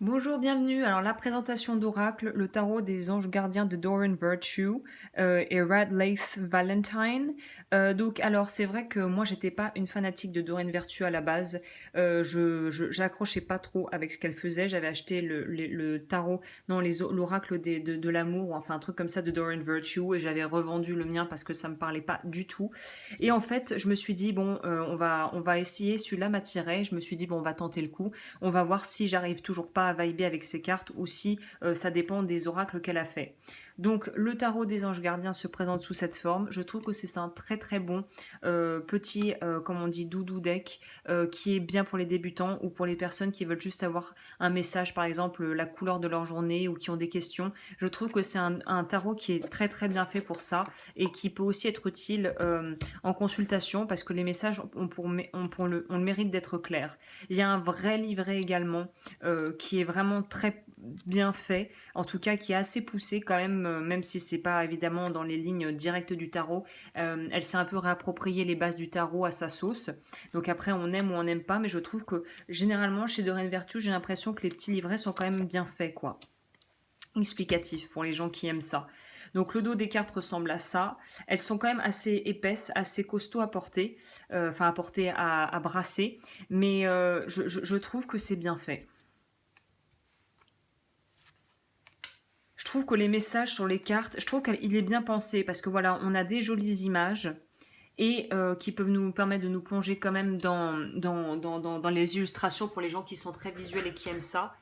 Bonjour, bienvenue. Alors la présentation d'Oracle, le tarot des anges gardiens de Doreen Virtue et Radlaith Valentine. Alors c'est vrai que moi j'étais pas une fanatique de Doreen Virtue à la base. J'accrochais pas trop avec ce qu'elle faisait. J'avais acheté le tarot, non l'oracle de l'amour, ou enfin un truc comme ça de Doreen Virtue, et j'avais revendu le mien parce que ça me parlait pas du tout. Et en fait je me suis dit bon, on va essayer, celui-là m'attirait. Je me suis dit bon, on va tenter le coup. On va voir si j'arrive toujours pas à vibrer avec ces cartes ou si ça dépend des oracles qu'elle a fait. Donc le tarot des anges gardiens se présente sous cette forme. Je trouve que c'est un très très bon petit, comme on dit, doudou deck qui est bien pour les débutants ou pour les personnes qui veulent juste avoir un message, par exemple la couleur de leur journée ou qui ont des questions. Je trouve que c'est un tarot qui est très très bien fait pour ça et qui peut aussi être utile en consultation parce que les messages on le mérite d'être clairs. Il y a un vrai livret également qui est vraiment très bien fait, en tout cas qui est assez poussé quand même, même si c'est pas évidemment dans les lignes directes du tarot. Elle s'est un peu réapproprié les bases du tarot à sa sauce. Donc après on aime ou on n'aime pas, mais je trouve que généralement chez Doreen Virtue, j'ai l'impression que les petits livrets sont quand même bien faits, quoi. Explicatif pour les gens qui aiment ça. Donc le dos des cartes ressemble à ça. Elles sont quand même assez épaisses, assez costauds à porter, enfin à porter, à brasser, mais je trouve que c'est bien fait. Je trouve que les messages sur les cartes, je trouve qu'il est bien pensé parce que voilà, on a des jolies images et qui peuvent nous permettre de nous plonger quand même dans les illustrations pour les gens qui sont très visuels et qui aiment ça.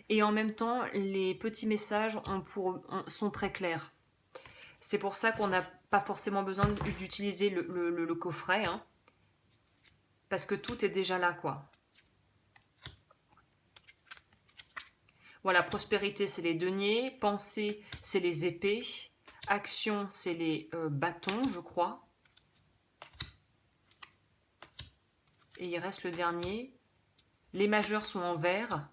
Et en même temps, les petits messages sont très clairs. C'est pour ça qu'on n'a pas forcément besoin d'utiliser le coffret, hein, parce que tout est déjà là, quoi. Voilà, prospérité, c'est les deniers. Pensée, c'est les épées. Action, c'est les bâtons, je crois. Et il reste le dernier. Les majeurs sont en vert.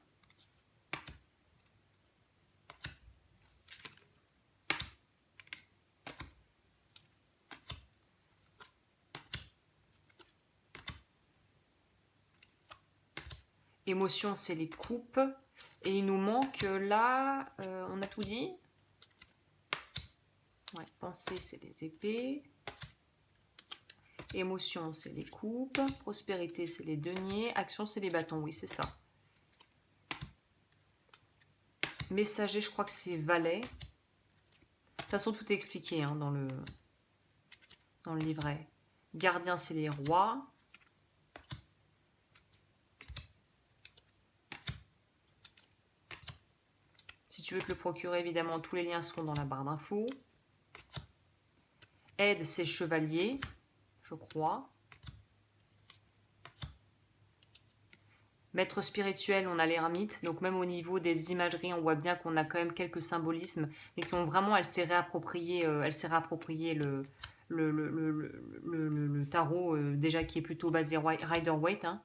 Émotion, c'est les coupes. Et il nous manque là, on a tout dit. Ouais, pensée, c'est les épées. Émotion, c'est les coupes. Prospérité, c'est les deniers. Action, c'est les bâtons. Oui, c'est ça. Messager, je crois que c'est valet. De toute façon, tout est expliqué, hein, dans le livret. Gardien, c'est les rois. Si tu veux te le procurer, évidemment, tous les liens seront dans la barre d'infos. Aide, c'est chevalier, je crois. Maître spirituel, on a l'ermite. Donc même au niveau des imageries, on voit bien qu'on a quand même quelques symbolismes, mais qui ont vraiment, elle s'est réappropriée le tarot, déjà qui est plutôt basé Rider-Waite. Hein.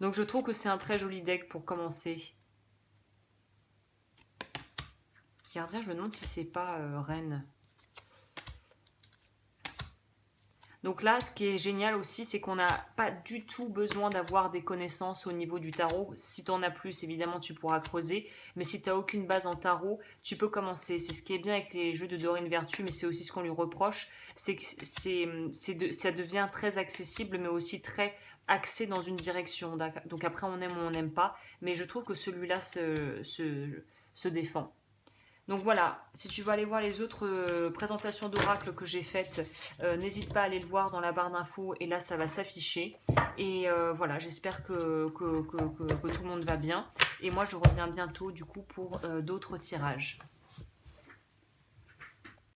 Donc je trouve que c'est un très joli deck pour commencer. Gardien, je me demande si c'est pas Reine. Donc là, ce qui est génial aussi, c'est qu'on n'a pas du tout besoin d'avoir des connaissances au niveau du tarot. Si tu en as plus, évidemment, tu pourras creuser. Mais si tu n'as aucune base en tarot, tu peux commencer. C'est ce qui est bien avec les jeux de Doreen Virtue, mais c'est aussi ce qu'on lui reproche. C'est que ça devient très accessible, mais aussi très axé dans une direction. Donc après, on aime ou on n'aime pas. Mais je trouve que celui-là se défend. Donc voilà, si tu veux aller voir les autres présentations d'oracle que j'ai faites, n'hésite pas à aller le voir dans la barre d'infos et là ça va s'afficher. Et voilà, j'espère que tout le monde va bien. Et moi je reviens bientôt du coup pour d'autres tirages.